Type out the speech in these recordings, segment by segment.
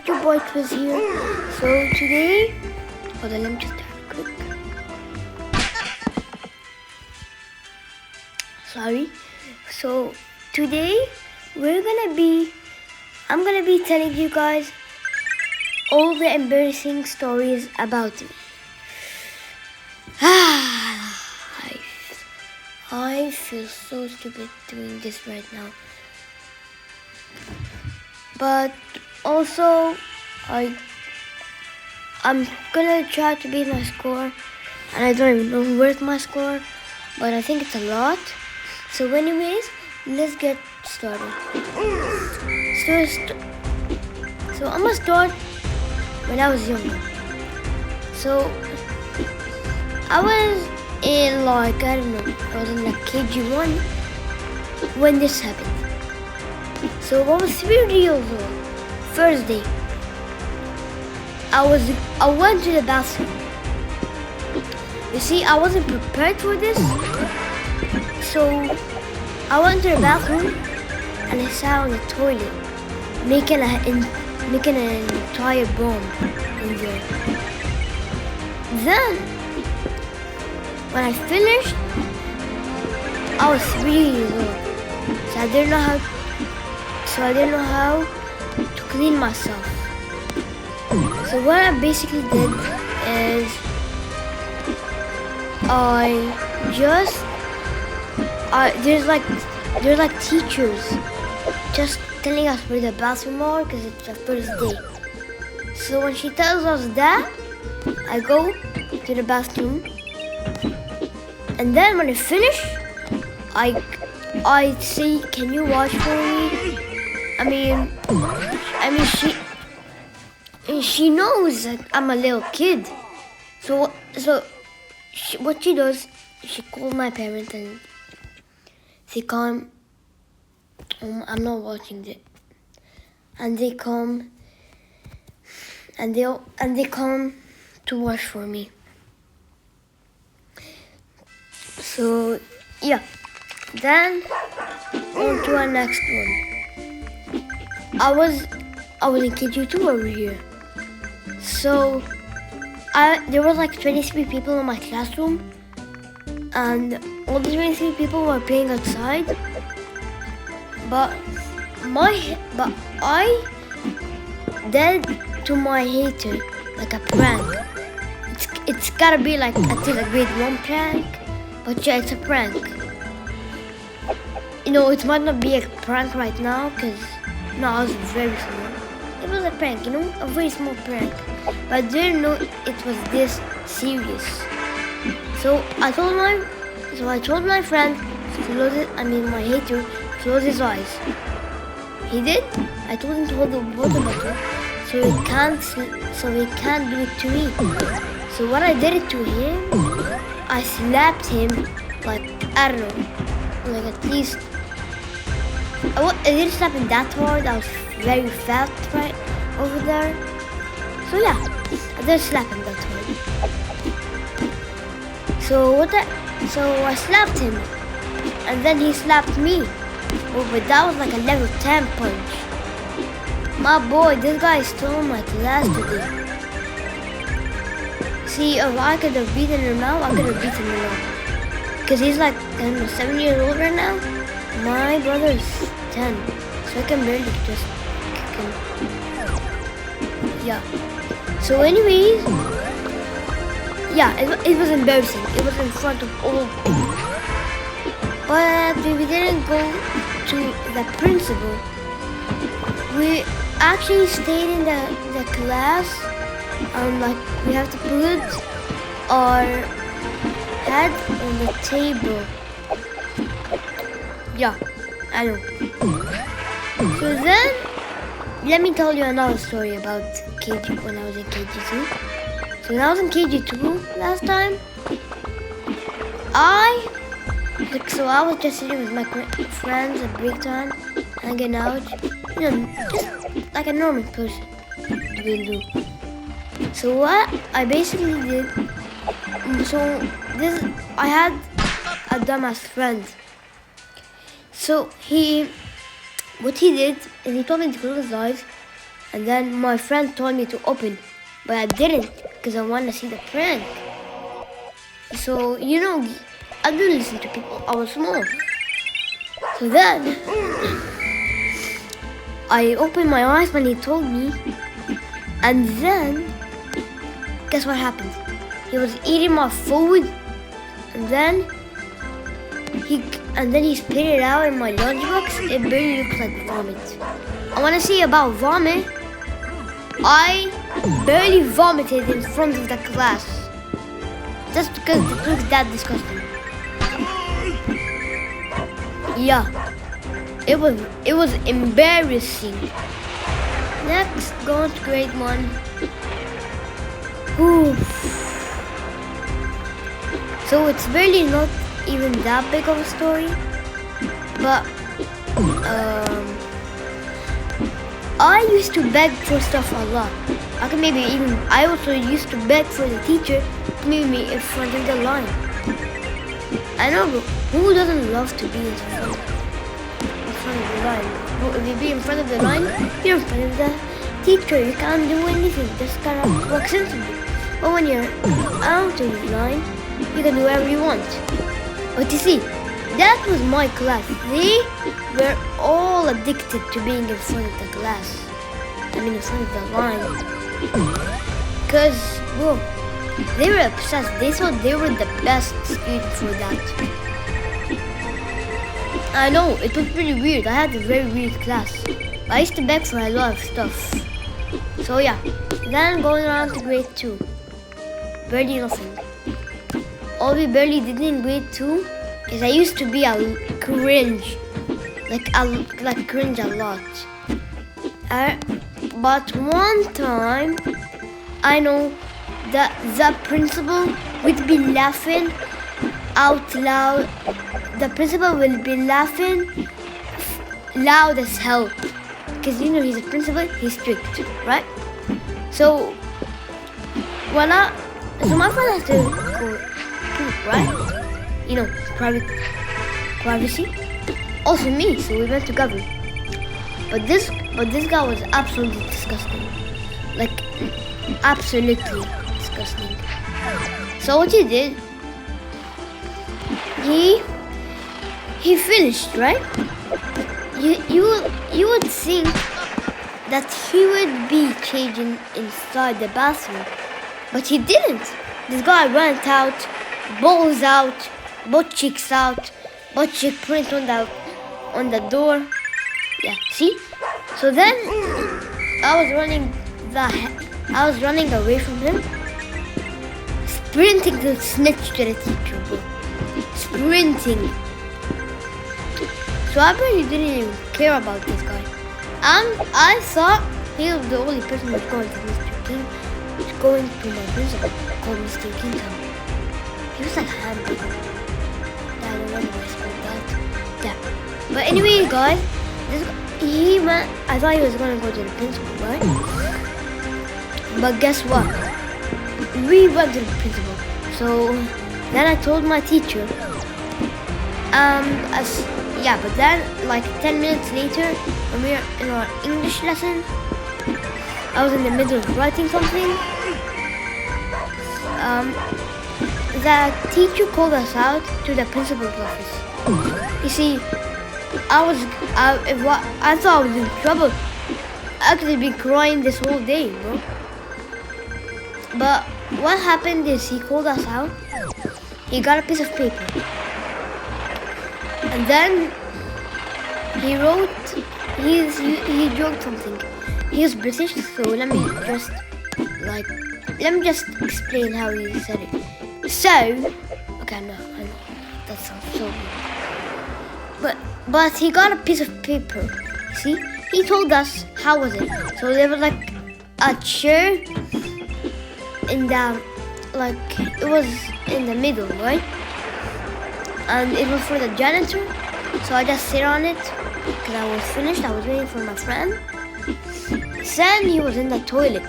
Your boy was here. So today, hold on, let me just have a quick. Sorry. So today I'm gonna be telling you guys all the embarrassing stories about me. I feel so stupid doing this right now. But also, I'm gonna try to beat my score, and I don't even know where's my score, but I think it's a lot. So anyways, let's get started. So I'm gonna start when I was younger. So I was in I don't know, I was in like KG1 when this happened. So I was 3 years old. First day, I went to the bathroom. You see, I wasn't prepared for this, so I went to the bathroom and I sat on the toilet, making an entire bomb in there. Then, when I finished, I was 3 years old, so I didn't know how to clean myself. So what I basically did is there's like teachers just telling us where the bathroom are because it's the first day. So when she tells us that, I go to the bathroom, and then when I finish, I say, "Can you wash for me?" I mean, she knows that I'm a little kid. So what she does, she called my parents and they come. I'm not watching it. And they come, and they come to wash for me. So yeah, then on to our next one. I was in KG2 over here. So there was like 23 people in my classroom, and all the 23 people were playing outside. But I did to my hater like a prank. It's gotta be like I think a grade 1 prank, but yeah, it's a prank. You know, it might not be a prank right now because no, I was very small. It was a prank, you know, a very small prank. But I didn't know it was this serious. So I told my friend to close it. My hater, close his eyes. He did. I told him to hold the water bottle so he can't do it to me. So what I did it to him, I slapped him like I don't know, like at least. I didn't slap him that hard. I was very fat right over there. So yeah, I didn't slap him that hard. So I slapped him, and then he slapped me. Oh, but that was like a level 10 punch. My boy, this guy stole my class today. See, if I could have beaten him now, I could have beaten him now. Because he's like, I don't know, 7 years old right now. My brother is 10, so I can barely just kick him. Yeah. So anyways, yeah, it was embarrassing. It was in front of all people. But we didn't go to the principal. We actually stayed in the class. Like we have to put our head on the table. Yeah, I know. So then, let me tell you another story about KG when I was in KG2. So when I was in KG2 last time, I was just sitting with my friends at break time, hanging out, you know, just like a normal person will do. So what I basically did, I had a dumbass friend. So what he did is he told me to close his eyes, And then my friend told me to open, but I didn't because I want to see the prank. So, I didn't listen to people. I was small. So then, I opened my eyes when he told me. And then, guess what happened? He was eating my food. And then he spit it out in my lunchbox. It barely looks like vomit. I want to see about vomit. I barely vomited in front of the class. Just because it looks that disgusting. Yeah. It was embarrassing. Next, going to grade 1. Oof. So it's really not even that big of a story. But I used to beg for stuff a lot. I also used to beg for the teacher to meet me in front of the line. I know, but who doesn't love to be in front of the line? If you be in front of the line, you're in front of the teacher. You can't do anything. Just kind of walk into it. But when you're out of the line, you can do whatever you want. But you see, that was my class. They were all addicted to being in front of the class. In front of the line. Because, whoa, they were obsessed. They thought they were the best student for that. I know, it was pretty weird. I had a very weird class. I used to beg for a lot of stuff. So yeah, then going around to grade 2. Barely nothing. All we barely did in grade 2 is I used to be a cringe. Like cringe a lot. But one time, I know that the principal would be laughing out loud. The principal will be laughing loud as hell. Because he's a principal, he's strict, right? So my friend has to go poop, right? Privacy. Also me, so we went together. But this guy was absolutely disgusting. Like, absolutely disgusting. So what he did, he finished, right? You would think that he would be changing inside the bathroom, but he didn't. This guy went out, balls out, butt cheeks out, butt cheek print on the door. Yeah, see? So then I was running away from him, sprinting to snitch to the teacher, bro. Sprinting. So I really didn't even care about this guy. I thought he was the only person who's going to Mr. King. He's going to my principal called Mr. Kingham. He was like a hamburger. I don't know why it's called that. Yeah. But anyway, guys, I thought he was going to go to the principal, right? But guess what? We went to the principal. So then I told my teacher. But then like 10 minutes later, when we were in our English lesson, I was in the middle of writing something. The teacher called us out to the principal's office. You see, I thought I was in trouble. I could have been crying this whole day, bro. But what happened is he called us out. He got a piece of paper. And then he wrote, he wrote something. He was British, so let me just explain how he said it. So, okay, I know, that sounds so weird. But he got a piece of paper, see? He told us how was it. So there was like a chair in the, it was in the middle, right? And it was for the janitor. So I just sit on it because I was finished. I was waiting for my friend. Then he was in the toilet.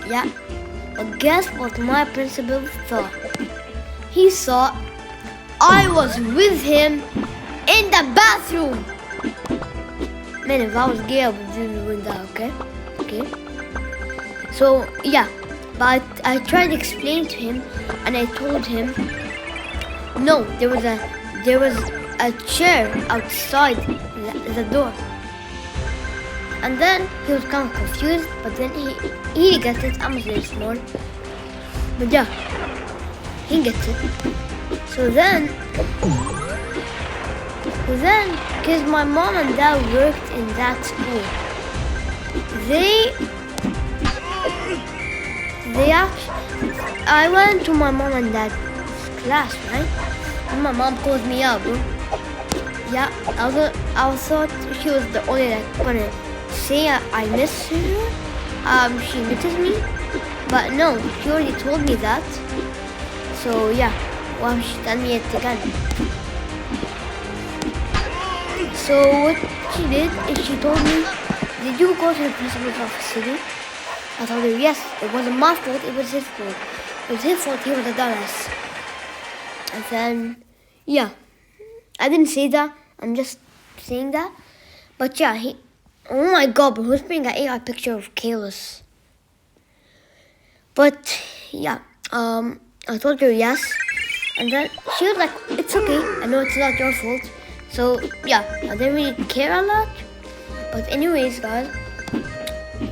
Yeah. But guess what my principal thought? He thought I was with him in the bathroom. Man, if I was gay, I would really win that, okay? Okay? So yeah, but I tried to explain to him, and I told him, no, there was a chair outside the door. And then he was kind of confused, but then he gets it. I'm very small, but yeah, he gets it. So then, because my mom and dad worked in that school, I went to my mom and dad's class, right? And my mom called me up, bro. Yeah, I thought she was the only gonna say I miss her. She misses me, but no, she already told me that. So yeah, well, she told me it again. So what she did is she told me, did you go to the principal's office today? I told her, yes, it wasn't my fault, it was his fault. It was his fault, he was a dumbass. And then, yeah, I didn't say that, I'm just saying that. But yeah, oh my god, but who's bringing an AI picture of Kalos? But yeah, I told her yes. And then she was like, it's okay, I know it's not your fault. So yeah, I didn't really care a lot. But anyways, guys,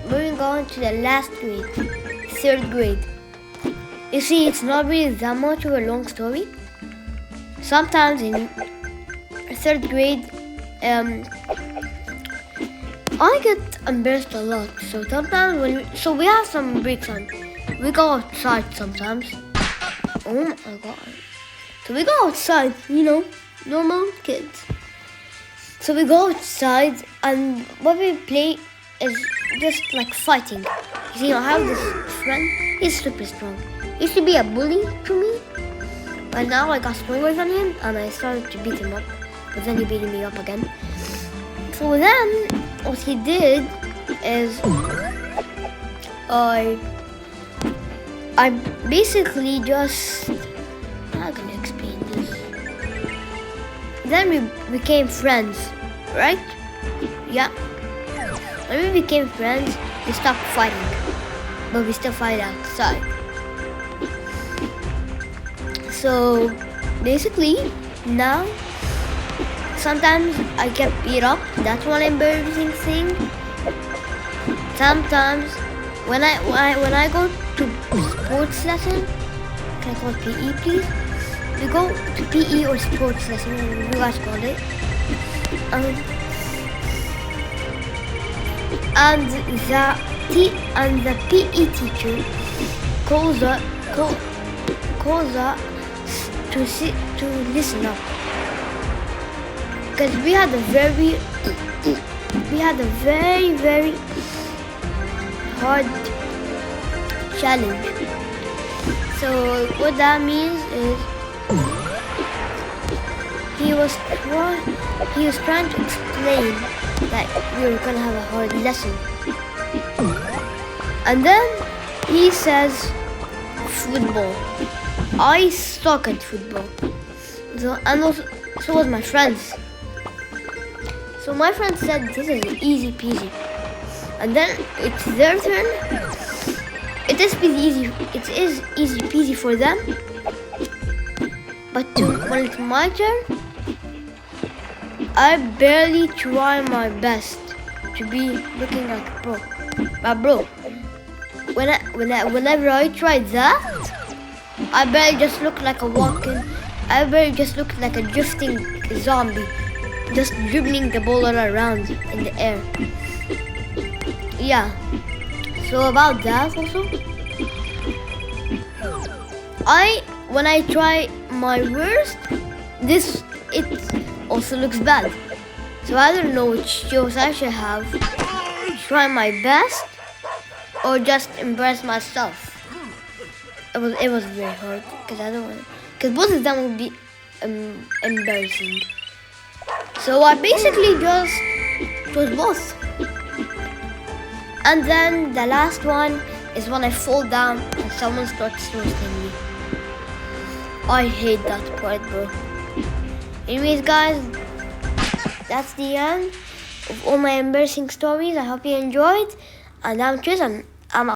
moving on to the last grade, 3rd grade. You see, it's not really that much of a long story. Sometimes in 3rd grade, I get embarrassed a lot. So sometimes we have some breaks on. We go outside sometimes. Oh my god. So we go outside, normal kids. So we go outside, and what we play is just like fighting. You see, I have this friend, he's super strong. He used to be a bully to me, but now I got stronger than him, and I started to beat him up, but then he beat me up again. So then, what he did is, I basically just, how can I explain this? Then we became friends, right? Yeah. When we became friends, we stopped fighting, but we still fight outside. So basically, now sometimes I get beat up. That's one embarrassing thing. Sometimes when I go to sports lesson, can I call it PE, please? We go to PE or sports lesson, whatever you guys call it. And the PE teacher calls us to listen up, because we had a very very hard challenge. So what that means is he was trying to explain that we were gonna have a hard lesson, and then he says football. I suck at football. So was my friends. So my friend said this is easy peasy. And then it's their turn. It is easy peasy for them. But when it's my turn, I barely try my best to be looking like a pro. But bro, whenever I try that, I barely just look like a drifting zombie, just dribbling the ball all around in the air. Yeah. So about that also, when I try my worst, it also looks bad. So I don't know which choice I should have: try my best or just embarrass myself. It was very hard because both of them would be embarrassing. So I basically just chose both. And then the last one is when I fall down and someone starts roasting me. I hate that part, bro. Anyways, guys, that's the end of all my embarrassing stories. I hope you enjoyed. And I'm Tris, and I'm out.